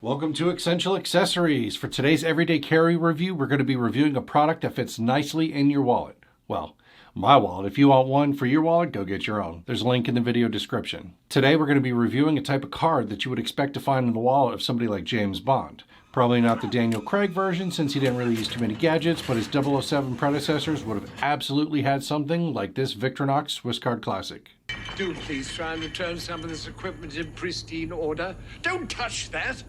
Welcome to Essential Accessories. For today's everyday carry review, we're going to be reviewing a product that fits nicely in your wallet. Well, my wallet. If you want one for your wallet, go get your own. There's a link in the video description. Today we're going to be reviewing a type of card that you would expect to find in the wallet of somebody like James Bond. Probably not the Daniel Craig version since he didn't really use too many gadgets, but his 007 predecessors would have absolutely had something like this Victorinox Swiss Card Classic. Do please try and return some of this equipment in pristine order. Don't touch that!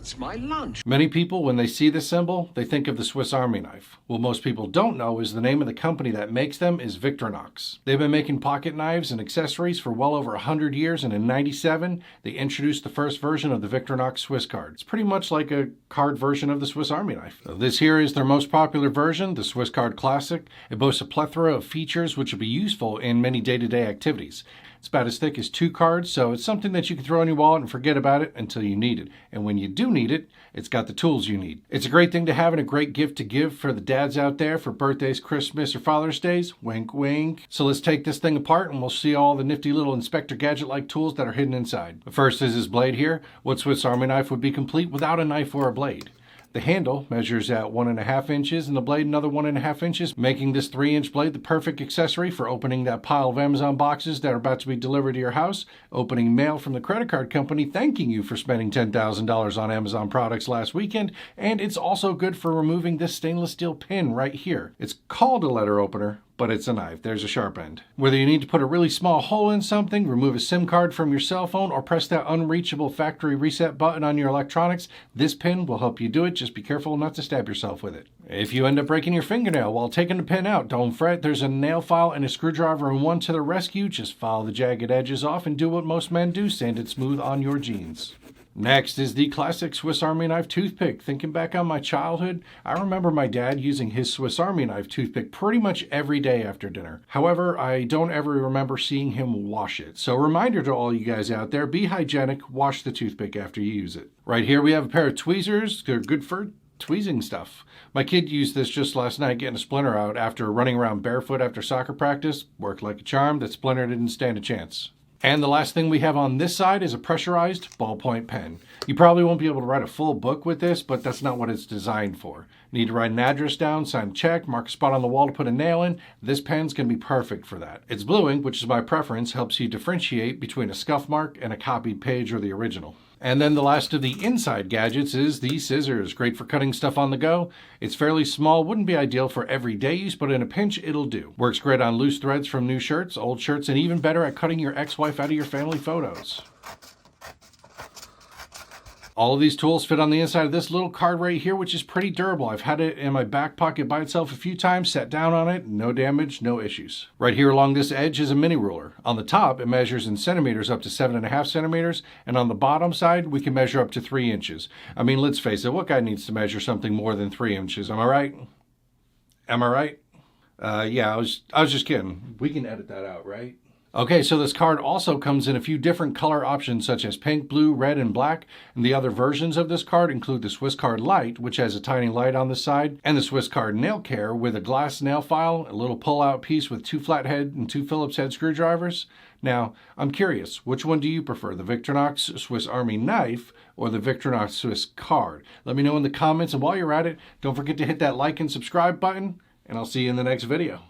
It's my lunch. Many people, when they see this symbol, they think of the Swiss Army knife. What most people don't know is the name of the company that makes them is Victorinox. They've been making pocket knives and accessories for well over 100 years, and in '97, they introduced the first version of the Victorinox Swiss card. It's pretty much like a card version of the Swiss Army knife. So this here is their most popular version, the Swiss Card Classic. It boasts a plethora of features which will be useful in many day-to-day activities. It's about as thick as 2 cards, so it's something that you can throw in your wallet and forget about it until you need it. And when you do need it, it's got the tools you need. It's a great thing to have and a great gift to give for the dads out there for birthdays, Christmas, or Father's Days. Wink, wink. So let's take this thing apart and we'll see all the nifty little Inspector Gadget-like tools that are hidden inside. The first is this blade here. What Swiss Army knife would be complete without a knife or a blade? The handle measures at 1.5 inches and the blade another 1.5 inches, making this 3-inch blade the perfect accessory for opening that pile of Amazon boxes that are about to be delivered to your house, opening mail from the credit card company thanking you for spending $10,000 on Amazon products last weekend, and it's also good for removing this stainless steel pin right here. It's called a letter opener, but it's a knife. There's a sharp end. Whether you need to put a really small hole in something, remove a SIM card from your cell phone, or press that unreachable factory reset button on your electronics, this pin will help you do it. Just be careful not to stab yourself with it. If you end up breaking your fingernail while taking the pin out, don't fret. There's a nail file and a screwdriver in one to the rescue. Just file the jagged edges off and do what most men do, sand it smooth on your jeans. Next is the classic Swiss Army knife toothpick. Thinking back on my childhood, I remember my dad using his Swiss Army knife toothpick pretty much every day after dinner. However, I don't ever remember seeing him wash it. So reminder to all you guys out there, be hygienic, wash the toothpick after you use it. Right here we have a pair of tweezers. They're good for tweezing stuff. My kid used this just last night getting a splinter out after running around barefoot after soccer practice. Worked like a charm. That splinter didn't stand a chance. And the last thing we have on this side is a pressurized ballpoint pen. You probably won't be able to write a full book with this, but that's not what it's designed for. Need to write an address down, sign a check, mark a spot on the wall to put a nail in. This pen's going to be perfect for that. Its blue ink, which is my preference, helps you differentiate between a scuff mark and a copied page or the original. And then the last of the inside gadgets is the scissors. Great for cutting stuff on the go. It's fairly small, wouldn't be ideal for everyday use, but in a pinch it'll do. Works great on loose threads from new shirts, old shirts, and even better at cutting your ex-wife out of your family photos. All of these tools fit on the inside of this little card right here, which is pretty durable. I've had it in my back pocket by itself a few times, sat down on it, no damage, no issues. Right here along this edge is a mini ruler. On the top, it measures in centimeters up to 7.5 centimeters, and on the bottom side, we can measure up to 3 inches. I mean, let's face it, what guy needs to measure something more than 3 inches? Am I right? Am I right? Yeah, I was just kidding. We can edit that out, right? Okay, so this card also comes in a few different color options such as pink, blue, red, and black. And the other versions of this card include the Swiss Card Lite, which has a tiny light on the side, and the Swiss Card Nail Care with a glass nail file, a little pull-out piece with 2 flathead and 2 Phillips head screwdrivers. Now, I'm curious, which one do you prefer, the Victorinox Swiss Army knife or the Victorinox Swiss Card? Let me know in the comments, and while you're at it, don't forget to hit that like and subscribe button, and I'll see you in the next video.